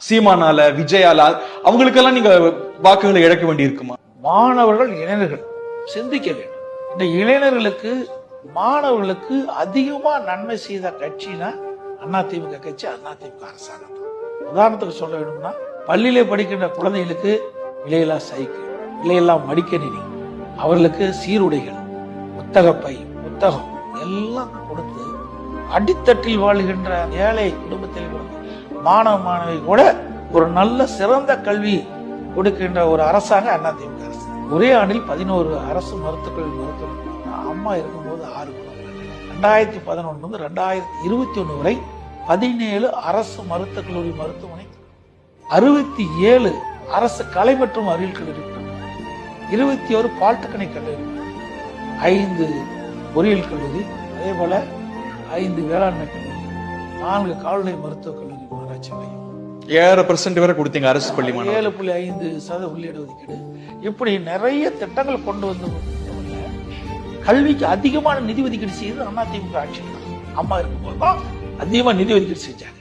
சீமானால, விஜயால அவங்களுக்கெல்லாம் நீங்க வாக்குகளை இழக்க வேண்டி இருக்குமா? மாணவர்கள், இளைஞர்கள் சிந்திக்க வேண்டும். இந்த இளைஞர்களுக்கு, மாணவர்களுக்கு அதிகமா நன்மை செய்த கட்சினா அதிமுக கட்சி, அதிமுக அரசாங்கம் தான். உதாரணத்துக்கு சொல்ல வேணும்னா, பள்ளியிலே படிக்கின்ற குழந்தைகளுக்கு விலையில்லா சைக்கிள், விலையில்லா மடிக்கணினி, அவர்களுக்கு சீருடைகள், புத்தகப்பை, புத்தகம் எல்லாம் கொடுத்து அடித்தட்டில் வாழ்கின்ற ஏழை குடும்பத்தில் மாணவ மாணவி கூட ஒரு நல்ல சிறந்த கல்வி கொடுக்கின்ற ஒரு அரசாங்கம் அதிமுக அரசு. ஒரே ஆண்டில் 11 அரசு மருத்துவக் கல்வி மருத்துவம். அம்மா இருக்கும்போது 6 2011 2021 வரை 17 அரசு மருத்துவக் கல்லூரி மருத்துவமனை, 67 அரசு கலை மற்றும் அறிவியல் கல்லூரி, 21 பாலிடெக்னிக் கல்லூரி, 5 பொறியியல் கல்லூரி, அதே போல 5 வேளாண்மை கல்லூரி, 4 கால்நடை மருத்துவக் கல்லூரி, ஆராய்ச்சி மையம். 7% வரை கொடுத்தீங்க அரசு பள்ளி மாணவர்கள். 7.5% உள்ளீடு ஒதுக்கீடு. இப்படி நிறைய திட்டங்கள் கொண்டு வந்து கல்விக்கு அதிகமான நிதி ஒதுக்கீடு செய்து அதிமுக ஆட்சி. அம்மா இருக்கும்போது தான் அதிகமா நிதி ஒதுக்கீடு செஞ்சாங்க.